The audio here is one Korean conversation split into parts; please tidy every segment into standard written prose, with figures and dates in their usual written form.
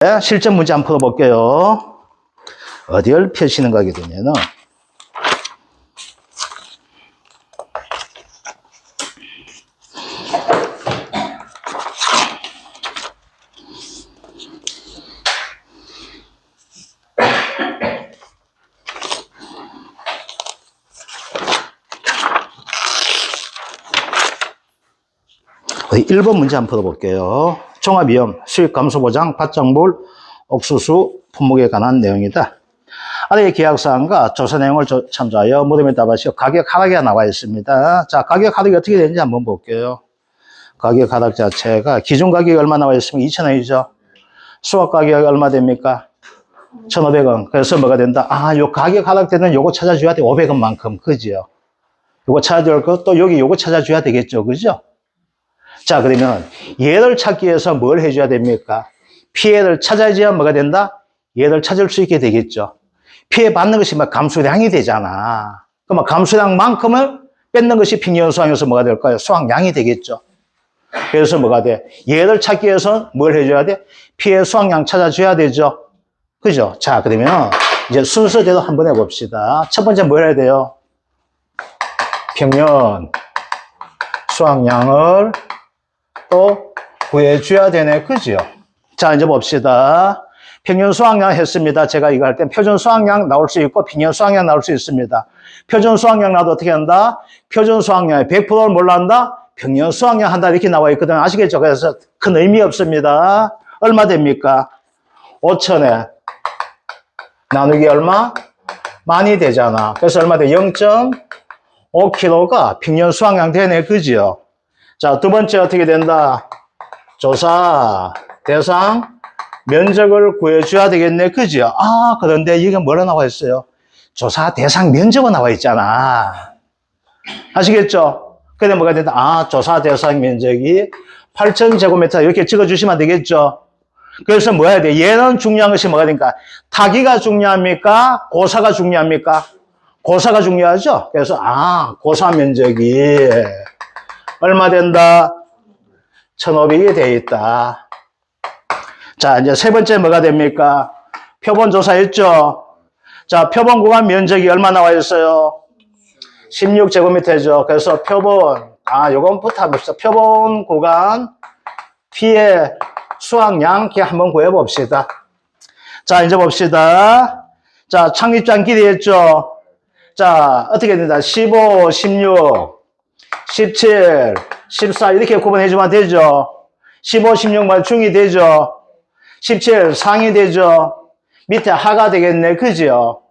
네, 실전 문제 한번 풀어볼게요. 어디를 펴시는 거게 되면은, 어디 1번 문제 한번 풀어볼게요. 종합위험, 수익 감소 보장, 바짝물, 옥수수, 품목에 관한 내용이다. 아래의 계약사항과 조사 내용을 참조하여 물음에 답하시오. 가격 하락이 나와 있습니다. 자, 가격 하락이 어떻게 되는지 한번 볼게요. 가격 하락 자체가 기준 가격이 얼마 나와 있으면 2,000원이죠. 수확 가격이 얼마 됩니까? 1,500원. 그래서 뭐가 된다? 아, 요 가격 하락되는 요거 찾아줘야 돼. 500원만큼. 그죠? 요거 찾아줄 거 또 여기 요거 찾아줘야 되겠죠. 그죠? 자, 그러면 얘를 찾기 위해서 뭘 해줘야 됩니까? 피해를 찾아야지야 뭐가 된다? 얘를 찾을 수 있게 되겠죠. 피해 받는 것이 막 감수량이 되잖아. 그러면 감수량만큼을 뺏는 것이 핑계원 수확에서 뭐가 될까요? 수확량이 되겠죠. 그래서 뭐가 돼? 얘를 찾기 위해서 뭘 해줘야 돼? 피해 수확량 찾아줘야 되죠. 그죠? 자, 그러면 이제 순서대로 한번 해봅시다. 첫 번째 뭘 해야 돼요? 평년 수확량을 또 구해줘야 되네. 그죠? 자, 이제 봅시다. 평년 수확량 했습니다. 제가 이거 할 땐 표준 수확량 나올 수 있고 평년 수확량 나올 수 있습니다. 표준 수확량 나도 어떻게 한다? 표준 수확량의 100%를 뭘로 한다? 평년 수확량 한다 이렇게 나와 있거든. 아시겠죠? 그래서 큰 의미 없습니다. 얼마 됩니까? 5,000에 나누기 얼마? 만이 되잖아. 그래서 얼마 돼? 0.5kg가 평년 수확량 되네. 그죠? 자, 두 번째 어떻게 된다? 조사 대상 면적을 구해줘야 되겠네. 그죠? 아, 그런데 이게 뭐라 나와 있어요? 조사 대상 면적은 나와 있잖아. 아시겠죠? 근데 뭐가 된다? 아, 조사 대상 면적이 8,000제곱미터 이렇게 찍어주시면 되겠죠? 그래서 뭐 해야 돼? 얘는 중요한 것이 뭐가 되니까? 타기가 중요합니까? 고사가 중요합니까? 고사가 중요하죠? 그래서, 아, 고사 면적이 얼마 된다? 1,500이 돼 있다. 자, 이제 세 번째 뭐가 됩니까? 표본 조사했죠? 자, 표본 구간 면적이 얼마 나와 있어요? 16제곱미터죠. 그래서 표본, 요건부터 한번 봅시다. 표본 구간 피해 수확량 이렇게 한번 구해봅시다. 자, 이제 봅시다. 자, 착립장 길이 했죠? 자, 어떻게 된다? 15, 16, 17, 14 이렇게 구분해주면 되죠? 15, 16만 중이 되죠? 17 상이 되죠? 밑에 하가 되겠네. 그죠?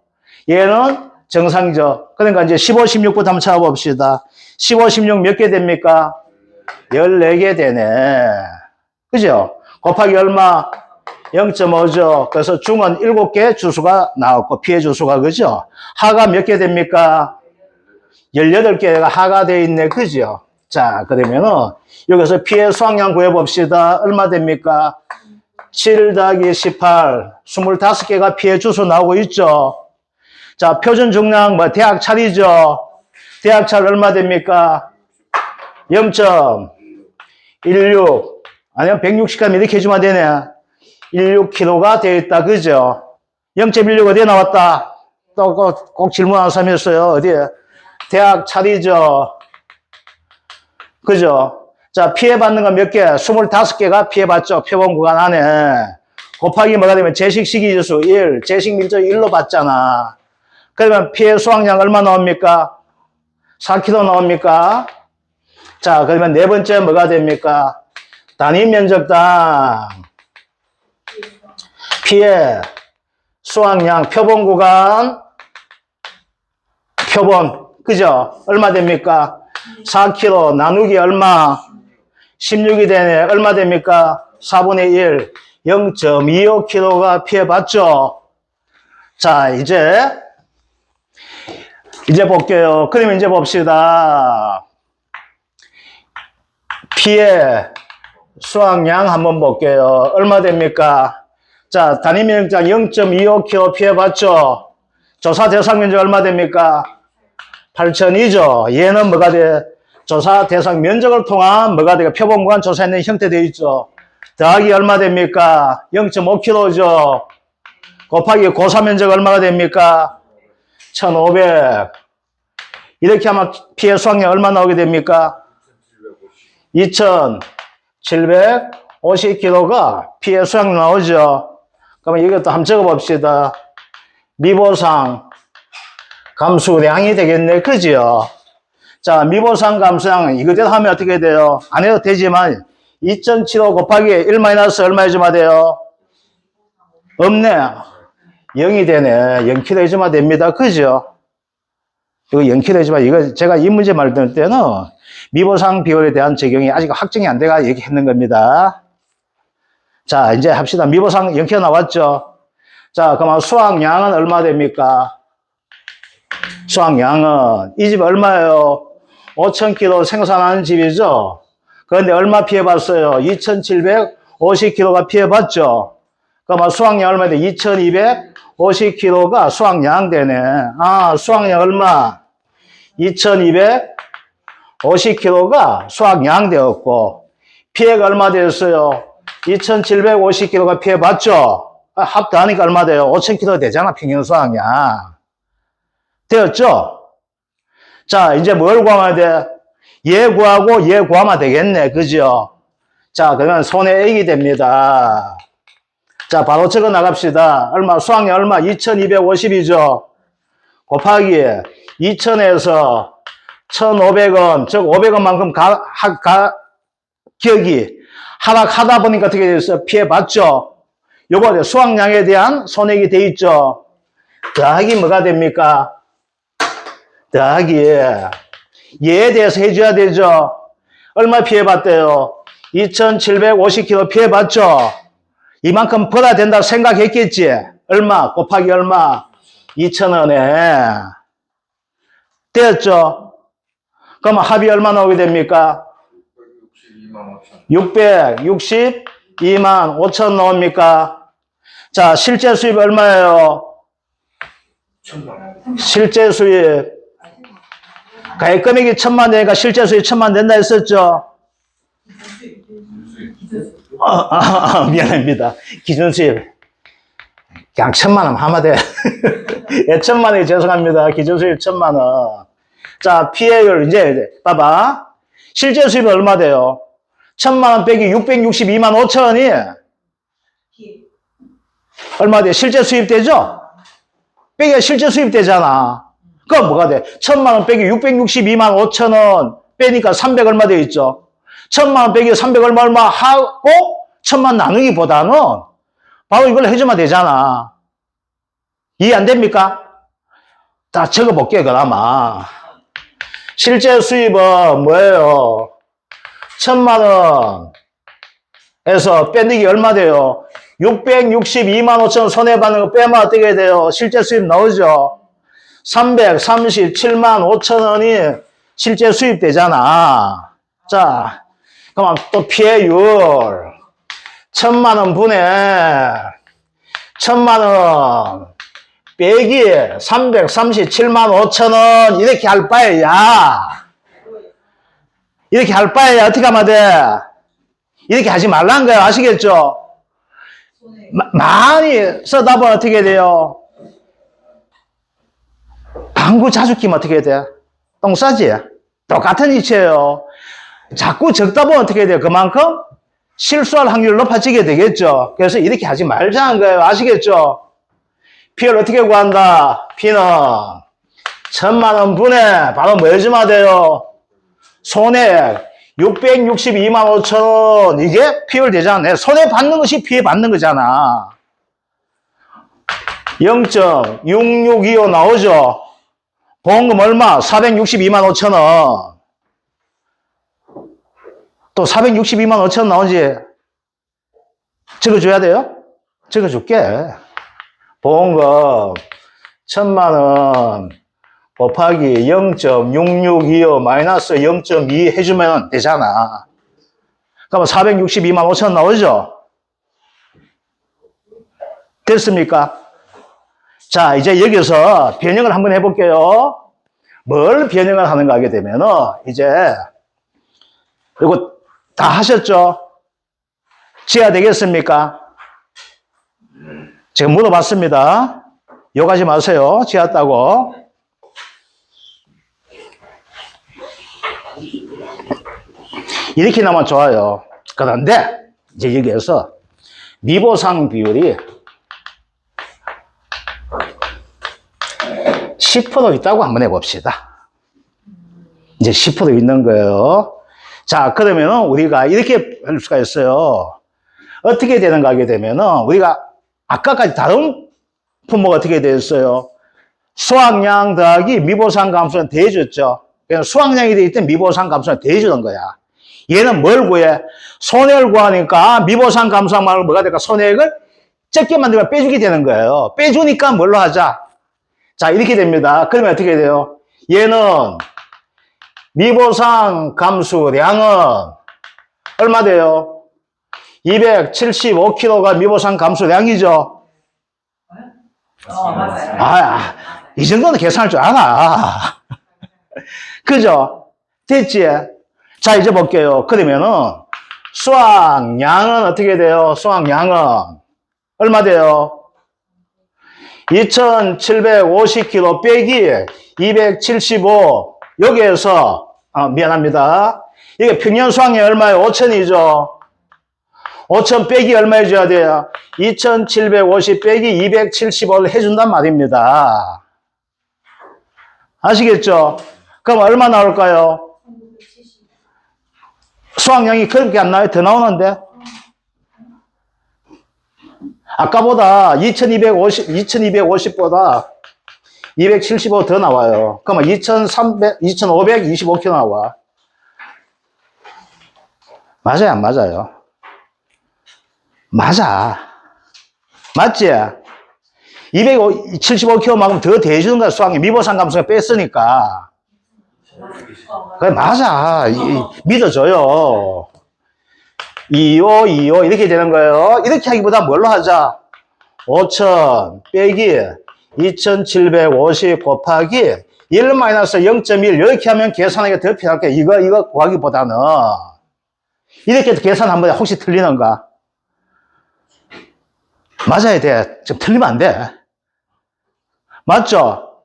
얘는 정상이죠. 그러니까 이제 15, 16부터 한번 찾아봅시다. 15, 16 몇 개 됩니까? 14개 되네. 그죠? 곱하기 얼마? 0.5죠. 그래서 중은 7개 주수가 나왔고 피해 주수가 그죠? 하가 몇 개 됩니까? 18개가 하가 돼 있네. 그죠? 자, 그러면은 여기서 피해 수확량 구해봅시다. 얼마 됩니까? 7 더하기 18, 25개가 피해 주수 나오고 있죠. 자, 표준 중량 뭐 대학찰이죠. 대학찰 얼마 됩니까? 0.16 아니면 160g 이렇게 해주면 되네. 16kg가 되어 있다. 그죠? 0.16 어디에 나왔다? 또 꼭 질문하는 사람이 있어요. 어디에? 대학찰이죠. 그죠? 자, 피해받는 건 몇 개? 25개가 피해받죠. 표본 구간 안에. 곱하기 뭐가 되면 제식 시기지수 1, 제식 밀도 1로 받잖아. 그러면 피해 수확량 얼마 나옵니까? 4kg 나옵니까? 자, 그러면 네 번째 뭐가 됩니까? 단위 면적당 피해 수확량 표본 구간 표본 그죠? 얼마 됩니까? 4kg 나누기 얼마? 16이 되네. 얼마 됩니까? 4분의 1 0.25kg가 피해받죠? 자, 이제 볼게요. 그러면 이제 봅시다. 피해 수확량 한번 볼게요. 얼마 됩니까? 자, 단위 면적 0.25kg 피해받죠? 조사 대상 면적 얼마 됩니까? 8,000이죠. 얘는 뭐가 돼? 조사 대상 면적을 통한 뭐가 돼요? 표본 구간 조사했는 형태 되어 있죠. 더하기 얼마 됩니까? 0.5kg죠. 곱하기 고사 면적 얼마가 됩니까? 1500. 이렇게 하면 피해 수확량 얼마 나오게 됩니까? 2750kg가 피해 수확량 나오죠. 그러면 이것도 한번 적어봅시다. 미보상 감수량이 되겠네. 그죠? 자, 미보상 감수량 이거대로 하면 어떻게 돼요? 안 해도 되지만 2.75 곱하기 1 마이너스 얼마 해주면 돼요? 없네. 0이 되네. 0kg 해주면 됩니다. 그죠? 이거 0kg 해주면 이거 제가 이 문제 말할 때는 미보상 비율에 대한 적용이 아직 확정이 안 돼가 얘기했는 겁니다. 자, 이제 합시다. 미보상 0kg 나왔죠? 자, 그러면 수확량은 얼마 됩니까? 수확량은 이 집 얼마예요? 5,000kg 생산하는 집이죠? 그런데 얼마 피해봤어요? 2,750kg가 피해봤죠? 그러면 수확량 얼마 돼? 2,250kg가 수확량 되네. 아, 수확량 얼마? 2,250kg가 수확량 되었고, 피해가 얼마 되었어요? 2,750kg가 피해봤죠? 아, 합다하니까 얼마 돼요? 5,000kg 되잖아, 평균 수확량. 되었죠? 자, 이제 뭘 구하면 돼? 얘 구하고 얘 구하면 되겠네. 그죠? 자, 그러면 손해액이 됩니다. 자, 바로 적어 나갑시다. 얼마? 수확량 얼마? 2,250이죠? 곱하기 2,000에서 1,500원, 즉 500원만큼 가격이 하락하다 보니까 어떻게 됐어요? 피해봤죠? 요거 수확량에 대한 손해액이 돼 있죠? 더하기 뭐가 됩니까? 더하기 얘에 대해서 해줘야 되죠? 얼마 피해봤대요? 2,750kg 피해봤죠? 이만큼 벌어야 된다고 생각했겠지? 얼마? 곱하기 얼마? 2,000원에 되었죠? 그럼 합이 얼마 나오게 됩니까? 662만 5천 나옵니까? 자, 실제 수입 얼마예요? 실제 수입 가액 금액이 1,000만 되니까 실제 수입 1,000만 된다 했었죠? 미안합니다. 기준 수입 그냥 1,000만 원 하면 돼. 예, 1,000만 원이 죄송합니다. 기준 수입 1,000만 원. 자, 피해율 이제 봐봐. 실제 수입이 얼마 돼요? 1,000만 원 빼기 662만 5천 원이 얼마 돼? 실제 수입 되죠? 빼기가 실제 수입 되잖아. 그럼 뭐가 돼? 1,000만 원 빼기 662만 5천 원 빼니까 300 얼마 돼 있죠? 1,000만 원 빼기 300 얼마 하고 1,000만 나누기보다는 바로 이걸 해주면 되잖아. 이해 안 됩니까? 다 적어볼게요, 그나마. 실제 수입은 뭐예요? 1,000만 원에서 빼내기 얼마 돼요? 662만 5천 원 손해받는 거 빼면 어떻게 돼요? 실제 수입 나오죠? 337만 5천 원이 실제 수입 되잖아. 자, 그럼 또 피해율 1,000만 원 분의 1,000만 원 빼기 337만 5천 원 이렇게 할 바에야 이렇게 할 바에야 어떻게 하면 돼? 이렇게 하지 말라는 거예요. 아시겠죠? 많이 쓰다 보면 어떻게 돼요? 방구 자주 끼면 어떻게 돼? 똥 싸지? 똑같은 이치예요. 자꾸 적다 보면 어떻게 돼요? 그만큼 실수할 확률이 높아지게 되겠죠. 그래서 이렇게 하지 말자는 거예요. 아시겠죠? 피해를 어떻게 구한다? 피는 1,000만 원 분에 바로 뭐 해주면 돼요? 손해 662만 5천 원 이게 피해율 되잖아. 손해 받는 것이 피해 받는 거잖아. 0.6625 나오죠? 보험금 얼마? 462만 5천 원. 또 462만 5천 원 나오지? 적어줘야 돼요? 적어줄게. 보험금 1,000만 원 곱하기 0.6625 마이너스 0.2 해주면 되잖아. 그러면 462만 5천 원 나오죠? 됐습니까? 자, 이제 여기서 변형을 한번 해볼게요. 뭘 변형을 하는가 하게 되면은, 이제, 이거 다 하셨죠? 지어야 되겠습니까? 제가 물어봤습니다. 욕하지 마세요. 지었다고. 이렇게 나면 좋아요. 그런데 이제 여기에서 미보상 비율이 10% 있다고 한번 해봅시다. 이제 10% 있는 거예요. 자, 그러면은 우리가 이렇게 할 수가 있어요. 어떻게 되는가 하게 되면은 우리가 아까까지 다른 분모가 어떻게 되었어요? 수학량 더하기 미보상 감수는 더해줬죠. 그냥 수학량이 되기 때문에 미보상 감수는 더해주는 거야. 얘는 뭘 구해? 손해를 구하니까 미보상 감수한 말은 뭐가 될까? 손해액을 적게 만들면 빼주게 되는 거예요. 빼주니까 뭘로 하자? 자, 이렇게 됩니다. 그러면 어떻게 돼요? 얘는 미보상 감수량은 얼마 돼요? 275kg가 미보상 감수량이죠? 맞아요. 이 정도는 계산할 줄 알아. 그죠? 됐지? 자, 이제 볼게요. 그러면은, 수확량은 어떻게 돼요? 수확량은 얼마 돼요? 2750kg 빼기 275. 여기에서, 미안합니다. 이게 평년 수확량이 얼마예요? 5000이죠? 5000 빼기 얼마 해줘야 돼요? 2750 빼기 275를 해준단 말입니다. 아시겠죠? 그럼 얼마 나올까요? 수확량이 그렇게 안 나와요? 더 나오는데? 아까보다 2250보다 275 더 나와요. 그러면 2525kg 나와. 맞아요, 안 맞아요? 맞아. 맞지? 275kg만큼 더 대해주는 거야, 수학이. 미보상 감수가 뺐으니까. 그래, 맞아. 믿어줘요. 25, 이렇게 되는 거예요. 이렇게 하기보다 뭘로 하자? 5000 빼기 2750 곱하기 1-0.1 이렇게 하면 계산하기가 더 편할 거야. 이거 구하기보다는. 이렇게 해서 계산 한번 해. 혹시 틀리는가? 맞아야 돼. 좀 틀리면 안 돼. 맞죠?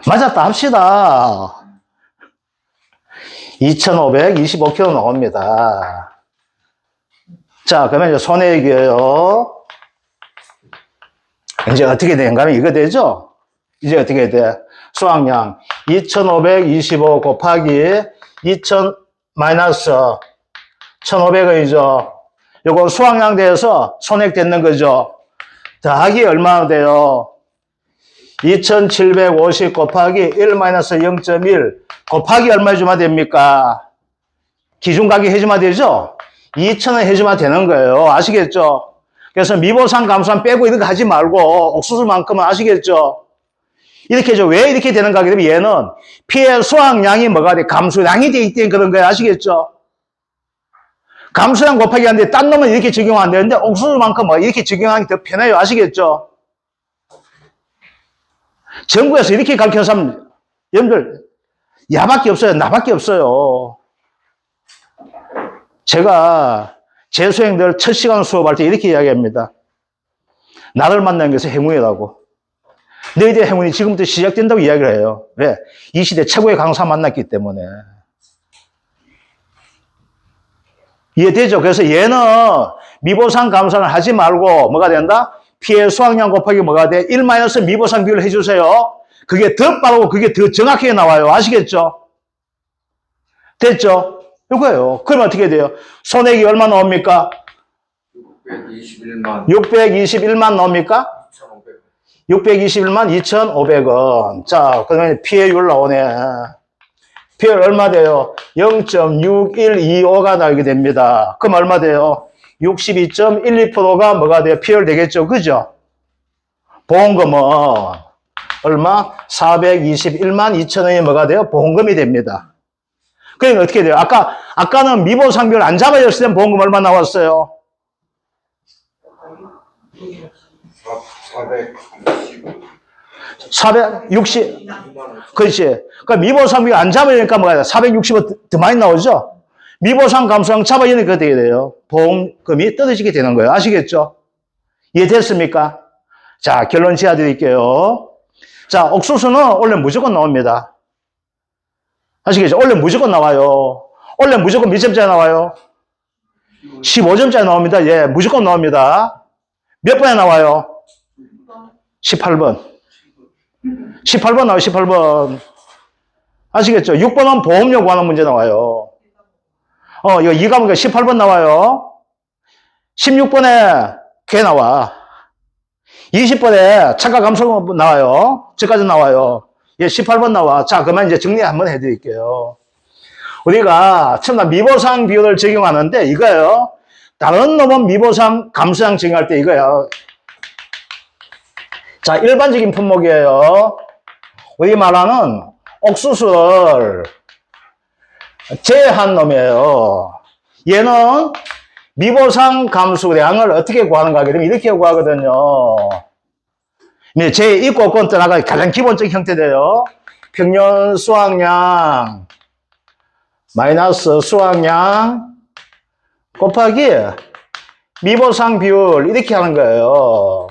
맞았다 합시다. 2525kg 나옵니다. 자, 그러면 이제 손해액이에요. 이제 어떻게 되는가 하면 이거 되죠? 이제 어떻게 돼? 수확량 2525 곱하기 2000 마이너스 1500원이죠. 요거 수확량 돼서 손해액 되는 거죠. 더하기 얼마나 돼요? 2750 곱하기 1-0.1 곱하기 얼마 해주면 됩니까? 기준가격 해주면 되죠? 2000원 해주면 되는 거예요. 아시겠죠? 그래서 미보상 감수한 빼고 이렇게 하지 말고 옥수수만큼은 아시겠죠? 이렇게 해줘. 왜 이렇게 되는가 하게 되면 얘는 피해 수확량이 뭐가 돼? 감수량이 돼 있다는 그런 거예요. 아시겠죠? 감수량 곱하기 하는데 딴 놈은 이렇게 적용하면 안 되는데 옥수수만큼 뭐 이렇게 적용하기 더 편해요. 아시겠죠? 정부에서 이렇게 가르쳐서 하면 여러분들 야밖에 없어요. 나밖에 없어요. 제가 제 수행들 첫 시간 수업할 때 이렇게 이야기합니다. 나를 만나는 것은 행운이라고. 너희들의 행운이 지금부터 시작된다고 이야기를 해요. 왜? 이 시대 최고의 강사 만났기 때문에. 이해되죠? 그래서 얘는 미보상 감산을 하지 말고 뭐가 된다? 피해 수확량 곱하기 뭐가 돼? 1 미보상 비율을 해주세요. 그게 더 빠르고 그게 더 정확하게 나와요. 아시겠죠? 됐죠? 이거예요. 그러면 어떻게 돼요? 손해액이 얼마 나옵니까? 621만 나옵니까? 621만 2,500원. 자, 그러면 피해율 나오네. 피해율 얼마 돼요? 0.6125가 나오게 됩니다. 그럼 얼마 돼요? 62.12%가 뭐가 돼요? 피해율 되겠죠? 그죠? 보험금은 얼마? 421만 2천원이 뭐가 돼요? 보험금이 됩니다. 그러니까 어떻게 돼요? 아까는 미보상 비율 안 잡아졌을 때 보험금 얼마 나왔어요? 460. 그렇지. 그러니까 미보상 비율 안 잡아지니까 뭐가 돼요? 460원 더 많이 나오죠? 미보상 감소상 잡아야는 그거 되게 돼요. 보험금이 떨어지게 되는 거예요. 아시겠죠? 이해됐습니까? 자, 결론 지어 드릴게요. 자, 옥수수는 원래 무조건 나옵니다. 아시겠죠? 원래 무조건 나와요. 원래 무조건 몇 점짜리 나와요? 15점짜리 나옵니다. 예, 무조건 나옵니다. 몇 번에 나와요? 18번. 18번 나와요, 18번. 아시겠죠? 6번은 보험료 구하는 문제 나와요. 이거 2과목에 18번 나와요. 16번에 개 나와. 20번에 차가 감소 나와요. 저까지 나와요. 예, 18번 나와. 자, 그만 이제 정리 한번 해드릴게요. 우리가 처음 미보상 비율을 적용하는데 이거예요. 다른 놈은 미보상 감소상 적용할 때 이거예요. 자, 일반적인 품목이에요. 우리 말하는 옥수수를 제외한 놈이에요. 얘는 미보상 감수량을 어떻게 구하는가 하게 되면 이렇게 구하거든요. 제2 조건 떠나가 가장 기본적인 형태대요. 평년 수확량 마이너스 수확량 곱하기 미보상 비율 이렇게 하는 거예요.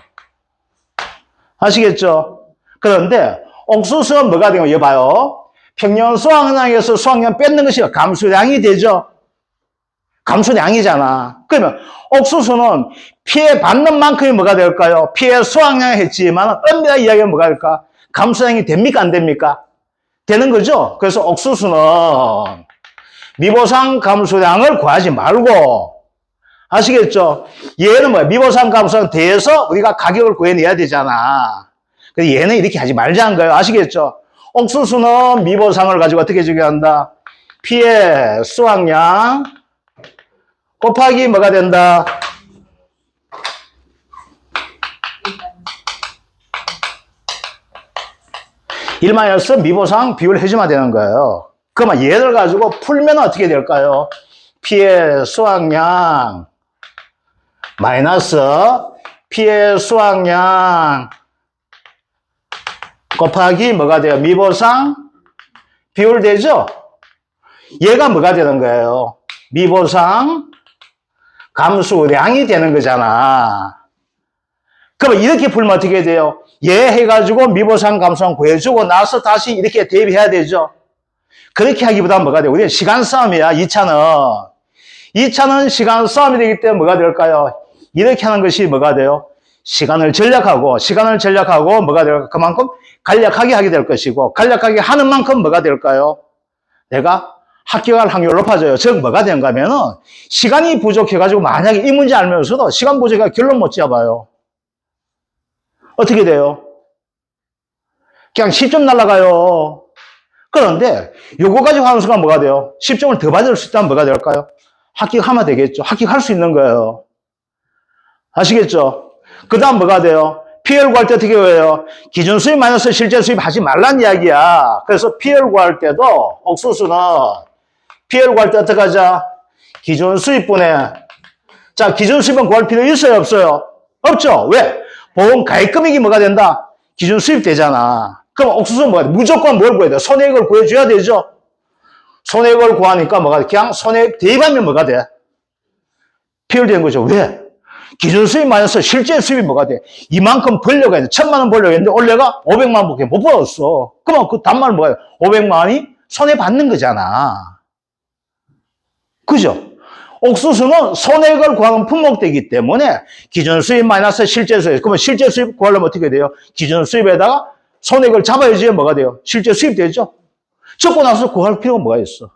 아시겠죠? 그런데 옥수수는 뭐가 되면 여봐요. 평년 수확량에서 수확량 뺏는 것이 감수량이 되죠. 감수량이잖아. 그러면 옥수수는 피해 받는 만큼이 뭐가 될까요? 피해 수확량 했지만 엄밀하게 이야기하면 뭐가 될까? 감수량이 됩니까? 안 됩니까? 되는 거죠. 그래서 옥수수는 미보상 감수량을 구하지 말고 아시겠죠? 얘는 뭐야? 미보상 감수량 대해서 우리가 가격을 구해내야 되잖아. 그래서 얘는 이렇게 하지 말자는 거예요. 아시겠죠? 옥수수는 미보상을 가지고 어떻게 적용한다? 피해 수확량 곱하기 뭐가 된다? (1) 미보상 비율 해주면 되는 거예요. 그러면 얘를 가지고 풀면 어떻게 될까요? 피해 수확량 마이너스 피해 수확량 곱하기 뭐가 돼요? 미보상 비율 되죠? 얘가 뭐가 되는 거예요? 미보상 감수량이 되는 거잖아. 그러면 이렇게 풀면 어떻게 돼요? 얘 해가지고 미보상 감수량 구해주고 나서 다시 이렇게 대비해야 되죠. 그렇게 하기보다는 뭐가 돼요? 우리는 시간 싸움이야. 2차는 시간 싸움이 되기 때문에 뭐가 될까요? 이렇게 하는 것이 뭐가 돼요? 시간을 절약하고 뭐가 될까? 그만큼 간략하게 하게 될 것이고 간략하게 하는 만큼 뭐가 될까요? 내가 합격할 확률이 높아져요. 즉 뭐가 되는가 하면은 시간이 부족해가지고 만약에 이 문제 알면서도 시간 부족해가 결론 못 잡아요. 어떻게 돼요? 그냥 10점 날아가요. 그런데 요거 가지고 하는 순간 뭐가 돼요? 10점을 더 받을 수 있다면 뭐가 될까요? 합격하면 되겠죠. 합격할 수 있는 거예요. 아시겠죠? 그 다음 뭐가 돼요? PL 구할 때 어떻게 해요? 기준 수입 마이너스 실제 수입 하지 말란 이야기야. 그래서 PL 구할 때도 옥수수는 PL 구할 때 어떻게 하자? 기준 수입분에 자 기준 수입은 구할 필요 있어요? 없어요? 없죠? 왜? 보험 가입금액이 뭐가 된다? 기준 수입 되잖아. 그럼 옥수수는 뭐가 돼? 무조건 뭘 구해야 돼? 손해액을 구해줘야 되죠? 손해액을 구하니까 뭐가 돼? 그냥 손해액 대입하면 뭐가 돼? PL 되는 거죠. 왜? 기준 수입 마이너스 실제 수입이 뭐가 돼? 이만큼 벌려고 했는데 1,000만 원 벌려고 했는데 올해가 500만 원밖에 못 벌었어. 그러면 그 단말은 뭐야? 500만 원이 손해받는 거잖아. 그죠? 옥수수는 손해액을 구하는 품목되기 때문에 기준 수입 마이너스 실제 수입. 그러면 실제 수입 구하려면 어떻게 돼요? 기준 수입에다가 손해액을 잡아야지 뭐가 돼요? 실제 수입 되죠? 적고 나서 구할 필요가 뭐가 있어?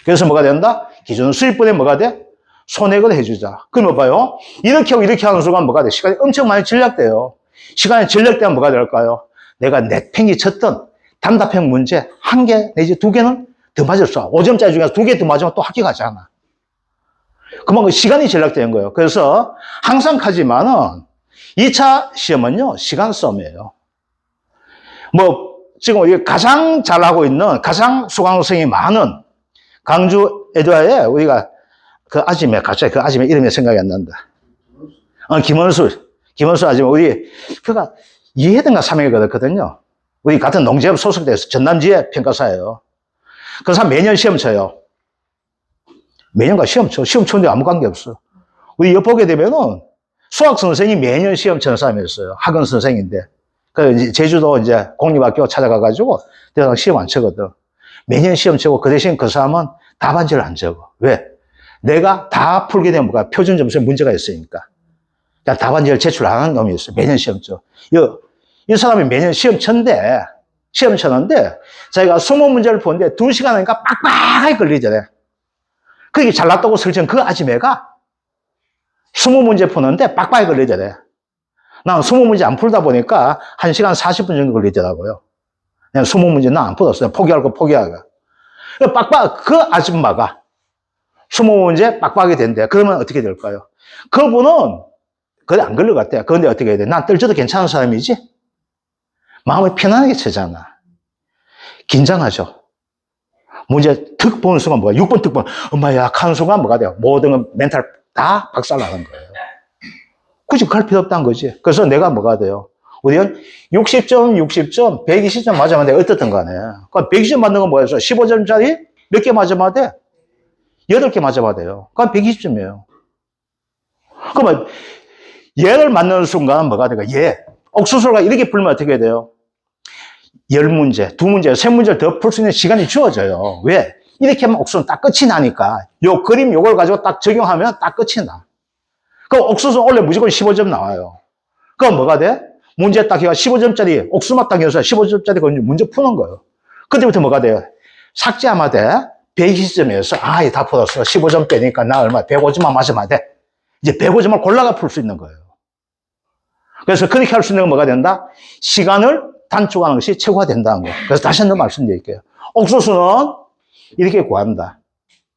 그래서 뭐가 된다? 기준 수입분에 뭐가 돼? 손해액을 해주자. 그러면 봐요. 이렇게 하고 이렇게 하는 순간 뭐가 돼? 시간이 엄청 많이 절약돼요. 시간이 절약되면 뭐가 될까요? 내가 내팽이 쳤던 단답형 문제 1개 내지 2개는 더 맞았어. 5점짜리 중에서 2개 더 맞으면 또 합격하잖아. 그만큼 시간이 절약되는 거예요. 그래서 항상 하지만은 2차 시험은요, 시간 싸움이에요. 뭐, 지금 우리가 가장 잘하고 있는, 가장 수강생이 많은 강주 에듀아에 우리가 그 아줌마, 갑자기 그 아줌마 이름이 생각이 안 난다. 김원수 아줌마, 우리, 그가 2회든가 3회가 그렇거든요. 우리 같은 농지업 소속돼서 전남지회 평가사예요. 그 사람 매년 시험 쳐요. 매년가 시험 쳐. 시험 치는데 아무 관계 없어. 우리 옆 보게 되면은 수학 선생이 매년 시험 치는 사람이 있어요. 학원 선생인데. 그 이제 제주도 이제 공립학교 찾아가가지고 대상 시험 안 치거든. 매년 시험 치고 그 대신 그 사람은 답안지를 안 적어. 왜? 내가 다 풀게 되면 뭐가 표준 점수에 문제가 있으니까. 그러니까 답안지를 제출 안 하는 놈이 있어. 매년 시험 쳐. 이 사람이 매년 시험 쳤는데 자기가 20문제를 푸는데 2시간 하니까 빡빡하게 걸리잖아요. 그게 잘났다고 설정 그 아줌매가 20문제 푸는데 빡빡하게 걸리잖아요. 난 20문제 안 풀다 보니까 1시간 40분 정도 걸리더라고요. 그냥 20문제 난 안 풀었어요. 포기할 거 포기하고. 그 아줌마가 20문제 빡빡하게 된대. 그러면 어떻게 될까요? 그분은 그래 안 걸려갔대. 그런데 어떻게 해야 돼? 난 떨쳐도 괜찮은 사람이지? 마음을 편안하게 치잖아. 긴장하죠. 문제 득 보는 순간 뭐야? 6번 득 보는, 엄마야, 약한 순간 뭐가 돼요? 모든 멘탈 다 박살나는 거예요. 굳이 갈 필요 없다는 거지. 그래서 내가 뭐가 돼요? 우리는 60점, 60점, 120점 맞으면 돼. 어떻든 간에. 그러니까 120점 맞는 건 뭐였어? 15점짜리 몇 개 맞으면 돼? 8개 맞으면 돼요. 그럼 120점이에요. 그러면 얘를 맞는 순간 뭐가 돼요? 옥수수가 이렇게 풀면 어떻게 돼요? 10문제, 2문제, 3문제를 더 풀 수 있는 시간이 주어져요. 왜? 이렇게 하면 옥수수는 딱 끝이 나니까. 요 그림 요걸 가지고 딱 적용하면 딱 끝이 나. 그럼 옥수수 원래 무조건 15점 나와요. 그럼 뭐가 돼? 문제 딱 해가 15점짜리, 옥수수만 딱 해서 15점짜리 문제 푸는 거예요. 그때부터 뭐가 돼요? 삭제하면 돼. 120점이어서, 다 풀었어. 15점 빼니까 나 얼마? 105점만 맞으면 돼. 이제 105점을 골라가 풀 수 있는 거예요. 그래서 그렇게 할 수 있는 건 뭐가 된다? 시간을 단축하는 것이 최고가 된다는 거. 그래서 다시 한 번 말씀드릴게요. 옥수수는 이렇게 구한다.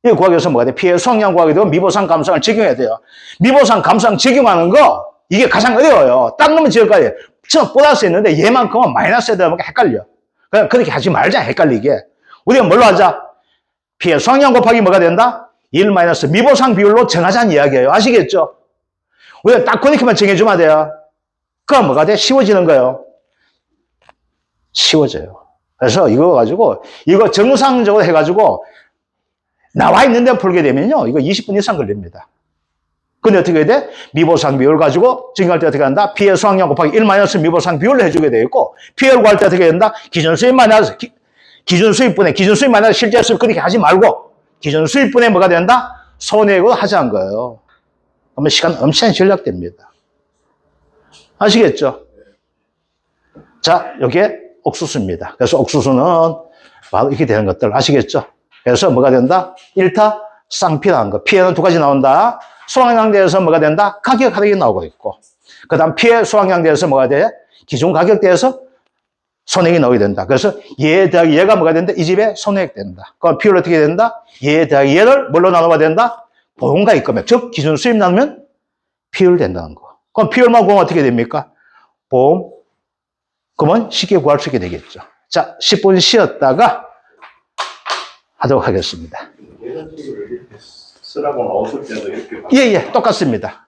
이거 구하기 위해서 뭐가 돼? 피해 수학량 구하게 되면 미보상 감상을 적용해야 돼요. 미보상 감상 적용하는 거, 이게 가장 어려워요. 딴 놈은 지금까지 처음 보너스 했는데 얘만큼은 마이너스 해야 되니까 헷갈려. 그냥 그렇게 하지 말자, 헷갈리게. 우리가 뭘로 하자? 피해 수학량 곱하기 뭐가 된다? 1 마이너스 미보상 비율로 정하자는 이야기예요. 아시겠죠? 우리가 딱 그렇게만 정해주면 돼요. 그럼 뭐가 돼? 쉬워지는 거예요. 쉬워져요. 그래서 이거 가지고, 이거 정상적으로 해가지고, 나와 있는 데 풀게 되면요, 이거 20분 이상 걸립니다. 근데 어떻게 해야 돼? 미보상 비율 가지고 증명할 때 어떻게 한다? 피해 수학량 곱하기 1 마이너스 미보상 비율로 해주게 되어 있고, 피해를 구할 때 어떻게 된다? 기준 수입 마이너스, 기준 수입분의 기준 수입 마이너스 실제 수입 그렇게 하지 말고, 기준 수입분의 뭐가 된다? 손해액으로 하자는 거예요. 그러면 시간 엄청 절약됩니다. 아시겠죠? 자, 여기에 옥수수입니다. 그래서 옥수수는 바로 이렇게 되는 것들 아시겠죠? 그래서 뭐가 된다? 1타 쌍피라는 거. 피해는 2가지 나온다. 수학량대에서 뭐가 된다? 가격 하락이 나오고 있고. 그 다음 피해 수학량대에서 뭐가 돼? 기준 가격대에서 손해액이 나오게 된다. 그래서 얘 더하기 얘가 뭐가 된다? 이 집에 손해액 된다. 그럼 비율 어떻게 된다? 얘 더하기 얘를 뭘로 나눠봐야 된다? 보험과 입금액. 즉, 기준 수입 나누면 비율 된다는 거. 그럼 비율만 구하면 어떻게 됩니까? 보험. 그러면 쉽게 구할 수 있게 되겠죠. 자, 10분 쉬었다가 하도록 하겠습니다. 예전 식으로 이렇게 쓰라고 나오실 때도 이렇게 똑같습니다.